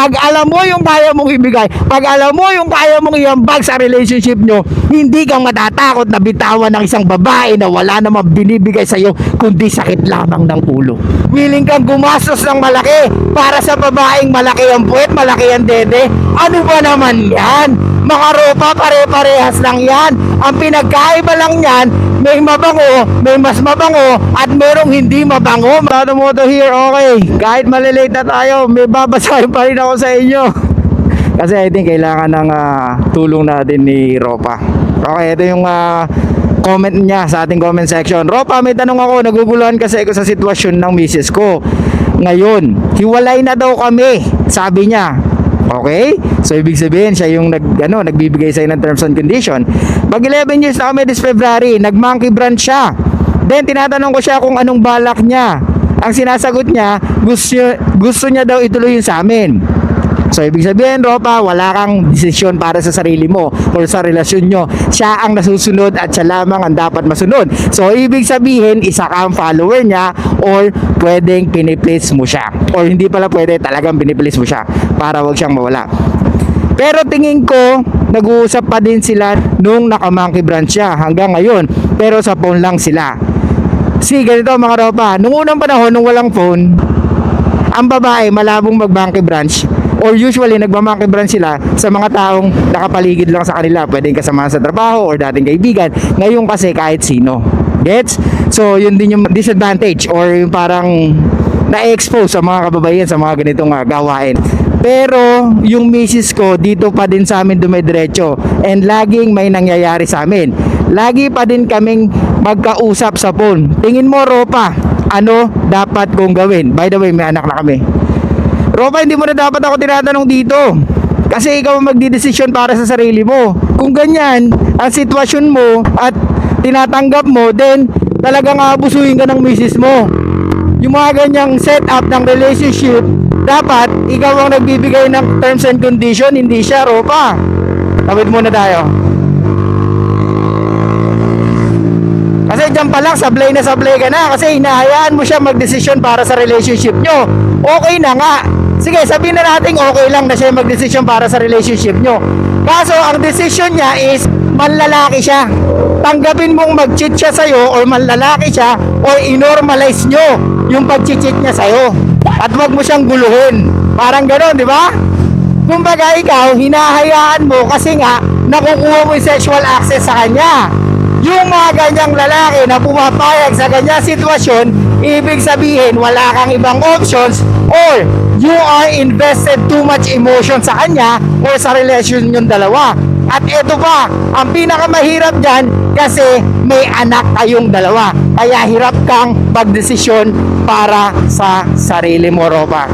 Pag alam mo yung kaya mong ibigay, pag alam mo yung kaya mong iambag sa relationship nyo, hindi kang matatakot na bitawan ng isang babae na wala namang binibigay sa'yo kundi sakit lamang ng ulo. Willing kang gumastos ng malaki para sa babaeng malaki ang puwet, malaki ang dede. Ano ba naman yan? Mga ropa, pare-parehas lang yan. Ang pinagkaiba lang yan, may mabango, may mas mabango, at merong hindi mabango. Mato mo to here, okay. Kahit malilate na tayo, may babasahin pa rin ako sa inyo. Kasi I think kailangan ng tulong natin ni Ropa. Okay, ito yung comment niya sa ating comment section. Ropa, may tanong ako, naguguluhan kasi ako sa sitwasyon ng misis ko. Ngayon, hiwalay na daw kami, sabi niya. Okay? So ibig sabihin siya yung nagbibigay sa'yo ng terms and condition. Pag 11 years na kami this February, nag-monkey branch siya. Then tinatanong ko siya kung anong balak niya. Ang sinasagot niya, gusto niya daw ituloy yun sa amin. So ibig sabihin, Ropa, wala kang desisyon para sa sarili mo o sa relasyon nyo. Siya ang nasusunod at siya lamang ang dapat masunod. So ibig sabihin, isa kang follower niya or pwedeng piniplace mo siya. Or hindi pala pwede, talagang piniplace mo siya para wag siyang mawala. Pero tingin ko, nag-uusap pa din sila nung naka-monkey branch siya hanggang ngayon. Pero sa phone lang sila. Ganito mga Ropa, nung unang panahon, nung walang phone, ang babae malabong mag-monkey branch. Or usually nagma-monkey branch sila sa mga taong nakapaligid lang sa kanila. Pwedeng kasama sa trabaho or dating kaibigan. Ngayon kasi kahit sino. Gets? So yun din yung disadvantage or yung parang na-expose sa mga kababaihan sa mga ganitong gawain. Pero yung misis ko dito pa din sa amin dumidiretso and laging may nangyayari sa amin. Lagi pa din kaming magkausap sa phone. Tingin mo, Ropa, ano dapat kong gawin? By the way, may anak na kami. Ropa, hindi mo na dapat ako tinatanong dito. Kasi ikaw ang magdidesisyon para sa sarili mo. Kung ganyan ang sitwasyon mo at tinatanggap mo, then talagang abusuhin ka ng misis mo. Yung mga ganyang setup ng relationship, dapat ikaw ang nagbibigay ng terms and condition, hindi siya, Ropa. Tawid muna tayo. Kasi dyan pa lang, sablay na sablay ka na. Kasi hinahayaan mo siya magdesisyon para sa relationship nyo. Okay na nga. Sige, sabihin na natin okay lang na siya magdesisyon para sa relationship nyo. Kaso, ang decision niya is manlalaki siya. Tanggapin mong mag-cheat siya sa'yo or manlalaki siya or inormalize nyo yung pag-cheat niya sa'yo. At wag mo siyang guluhin. Parang gano'n, di ba? Kumbaga ikaw, hinahayaan mo kasi nga nakukuha mo yung sexual access sa kanya. Yung mga ganyang lalaki na pumapayag sa ganyang sitwasyon, ibig sabihin wala kang ibang options or you are invested too much emotion sa kanya or sa relasyon yung dalawa. At eto pa, ang pinakamahirap dyan kasi may anak kayong dalawa. Kaya hirap kang magdesisyon para sa sarili mo, Ropa.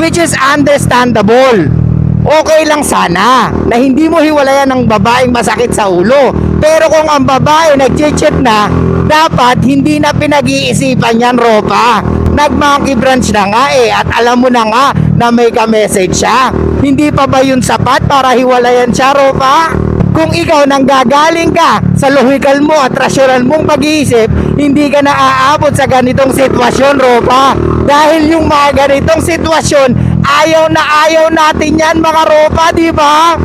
Which is understandable. Okay lang sana na hindi mo hiwalayan ng babaeng masakit sa ulo. Pero kung ang babae nag-cheat na, dapat hindi na pinag-iisipan yan, Ropa. Nag-monkey branch na nga at alam mo na nga na may ka-message siya. Hindi pa ba yun sapat para hiwalayan siya, Ropa? Kung ikaw nanggagaling ka sa logical mo at rasyonal mong pag-iisip, hindi ka na aabot sa ganitong sitwasyon, Ropa. Dahil yung mga ganitong sitwasyon, ayaw na ayaw natin yan, mga Ropa, di ba?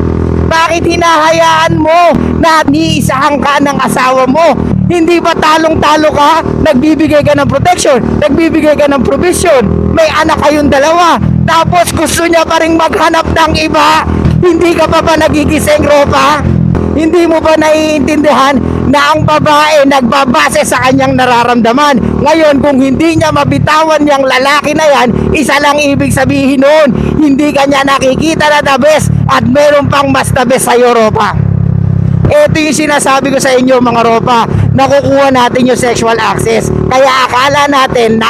Bakit hinahayaan mo na niisahan ka ng asawa mo? Hindi ba talong-talo ka? Nagbibigay ka ng protection, nagbibigay ka ng provision, may anak kayong dalawa, tapos gusto niya pa rin maghanap ng iba. Hindi ka pa nagigising, Ropa? Hindi mo ba naiintindihan na ang babae nagbabase sa kanyang nararamdaman? Ngayon, kung hindi niya mabitawan yung lalaki na yan, isa lang ibig sabihin nun, hindi kanya nakikita na the best at meron pang mas the best sa'yo, Ropa. Ito yung sinasabi ko sa inyo, mga Ropa. Nakukuha natin yung sexual access. Kaya akala natin na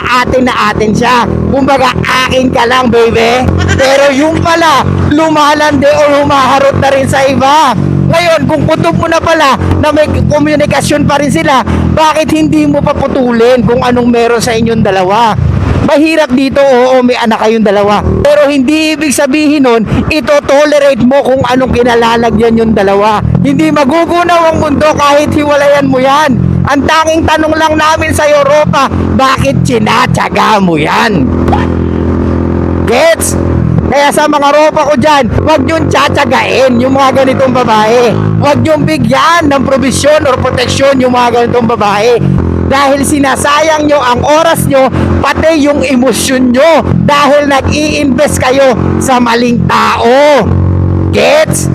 atin siya. Kumbaga, akin ka lang, baby. Pero yung pala, lumalande o humaharot na rin sa iba. Ngayon, kung kutob mo na pala na may komunikasyon pa rin sila, bakit hindi mo pa putulin kung anong meron sa inyong dalawa? Mahirap dito, oo, may anak kayong dalawa. Pero hindi ibig sabihin nun, ito-tolerate mo kung anong kinalalagyan yung dalawa. Hindi magugunaw ang mundo kahit hiwalayan mo yan. Ang tanging tanong lang namin sa Europa, bakit sinatsaga mo yan? Gets? Kaya sa mga ropa ko dyan, huwag niyong tsatsagain yung mga ganitong babae. Huwag niyong bigyan ng probisyon or proteksyon yung mga ganitong babae. Dahil sinasayang nyo ang oras nyo, pati yung emosyon nyo. Dahil nag-i-invest kayo sa maling tao. Gets?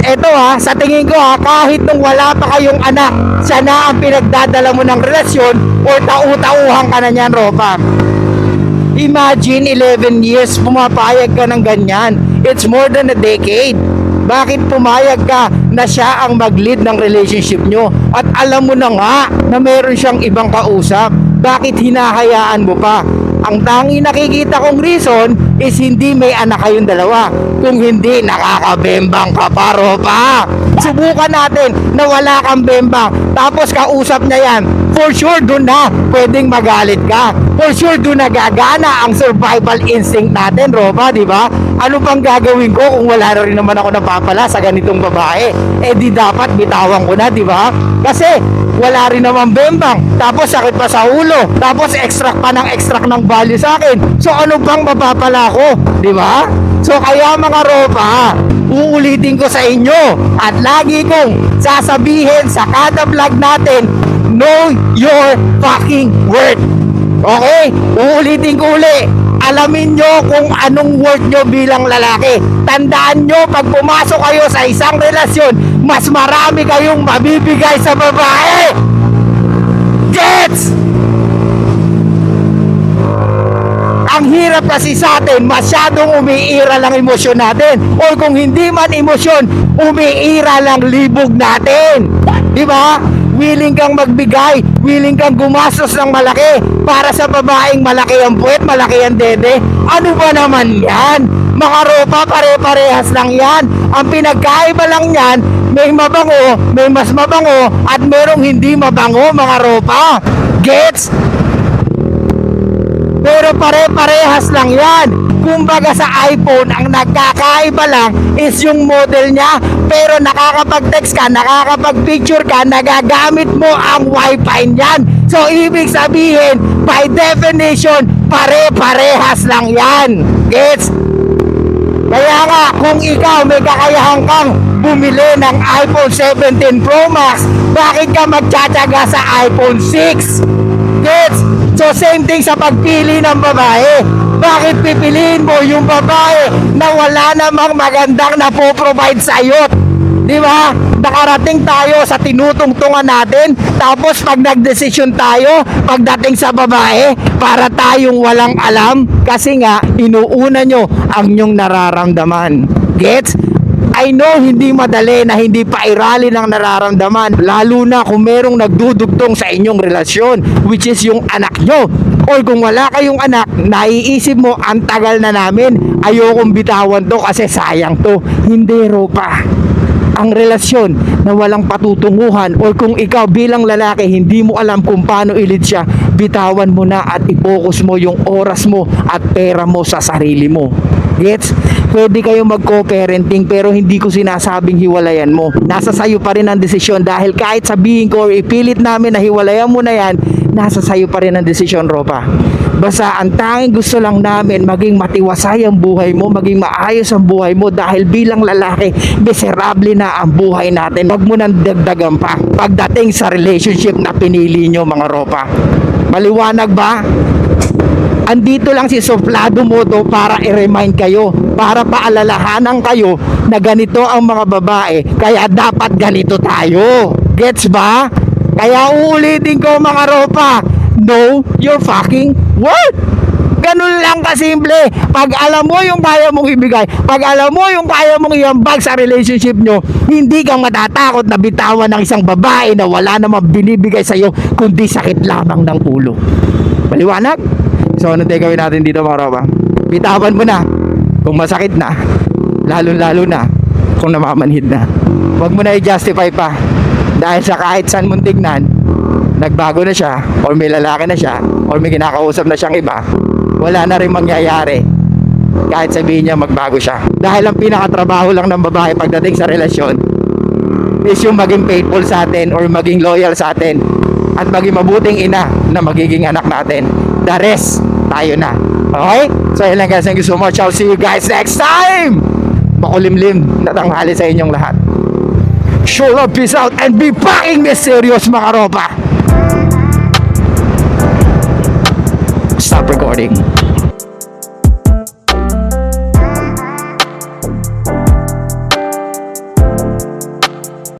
Eto sa tingin ko kahit nung wala pa kayong anak, siya na ang pinagdadala mo ng relasyon o tau-tauhan ka na niyan, ropa. Imagine 11 years pumapayag ka ng ganyan. It's more than a decade. Bakit pumayag ka na siya ang mag-lead ng relationship nyo? At alam mo na nga na meron siyang ibang kausap. Bakit hinahayaan mo pa? Ang tangi nakikita kong reason is hindi may anak kayong dalawa. Kung hindi, nakakabembang ka pa, ropa. Subukan natin na wala kang bembang. Tapos kausap niya yan. For sure, doon na pwedeng magalit ka. For sure, doon nagagana ang survival instinct natin, ropa, di ba? Ano pang gagawin ko kung wala na rin naman ako napapala sa ganitong babae? Eh di dapat bitawan ko na, di ba? Kasi wala rin naman bembang. Tapos sakit pa sa ulo. Tapos extract pa ng extract ng value sa akin. So ano pang mapapala ko? Di ba? So kaya mga ropa, uulitin ko sa inyo at lagi kong sasabihin sa kada vlog natin, know your fucking worth. Okay? Uulitin ko uli. Alamin nyo kung anong worth nyo bilang lalaki. Tandaan nyo, pag pumasok kayo sa isang relasyon, mas marami kayong mabibigay sa babae. Gets? Ang hirap kasi sa atin, masyadong umiira lang emosyon natin. O kung hindi man emosyon, umiira lang libog natin. Di ba? Willing kang magbigay, willing kang gumastos ng malaki para sa babaeng malaki ang puwet, malaki ang dede. Ano ba naman yan? Mga ropa, pare-parehas lang yan. Ang pinagkaiba lang yan, may mabango, may mas mabango, at merong hindi mabango, mga ropa. Gets? Pero pare-parehas lang yan. Kumbaga sa iPhone, ang nagkakaiba lang is yung model niya. Pero nakakapag-text ka, nakakapag-picture ka, nagagamit mo ang wifi niyan. So ibig sabihin, by definition, pare-parehas lang yan. Gets? Kaya nga, kung ikaw may kakayahan kang bumili ng iPhone 17 Pro Max, bakit ka magtsatsaga sa iPhone 6? Gets? So same thing sa pagpili ng babae. Bakit pipiliin mo yung babae na wala namang magandang napoprovide sa'yo? Di ba? Nakarating tayo sa tinutungtungan natin, tapos pag nagdesisyon tayo, pagdating sa babae, para tayong walang alam, kasi nga, inuuna nyo ang inyong nararamdaman. Gets? I know hindi madali na hindi pairali ng nararamdaman, lalo na kung merong nagdudugtong sa inyong relasyon, which is yung anak nyo. Or kung wala kayong anak, naiisip mo, ang tagal na namin, ayokong bitawan to kasi sayang to. Hindi, ropa. Ang relasyon na walang patutunguhan, or kung ikaw bilang lalaki hindi mo alam kung paano i-lead siya, bitawan mo na at i-focus mo yung oras mo at pera mo sa sarili mo. Gets? Pwede kayo mag-co-parenting, pero hindi ko sinasabing hiwalayan mo. Nasa sayo pa rin ang desisyon, dahil kahit sabihin ko or ipilit namin na hiwalayan mo na yan, nasa sayo pa rin ang desisyon, ropa. Basta ang tanging gusto lang namin, maging matiwasay ang buhay mo, maging maayos ang buhay mo, dahil bilang lalaki, miserable na ang buhay natin. Huwag mo nang dagdagan pa pagdating sa relationship na pinili nyo, mga ropa. Maliwanag ba? Andito lang si Suplado Moto para i-remind kayo, para paalalahanan kayo na ganito ang mga babae, kaya dapat ganito tayo. Gets ba? Kaya uulitin ko, mga ropa, know your fucking worth. Ganun lang kasimple. Pag alam mo yung kaya mong ibigay, pag alam mo yung kaya mong iambag sa relationship nyo, hindi kang matatakot na bitawan ng isang babae na wala namang binibigay sa'yo kundi sakit lamang ng ulo. Maliwanag? So ano tayo gawin natin dito, mga ropa? Bitawan mo na kung masakit na, lalo na kung namamanhid na. Huwag mo na i-justify pa, dahil sa kahit saan mong tignan, nagbago na siya, or may lalaki na siya, or may kinakausap na siyang iba, wala na rin mangyayari kahit sabihin niya magbago siya. Dahil ang pinakatrabaho lang ng babae pagdating sa relasyon is yung maging faithful sa atin, or maging loyal sa atin, at maging mabuting ina na magiging anak natin. The rest, tayo na. Okay? So yun lang guys, thank you so much. I'll see you guys next time. Makulimlim na tanghali sa inyong lahat. Show love, peace out, and be fucking mysterious mga ropa. Stop recording.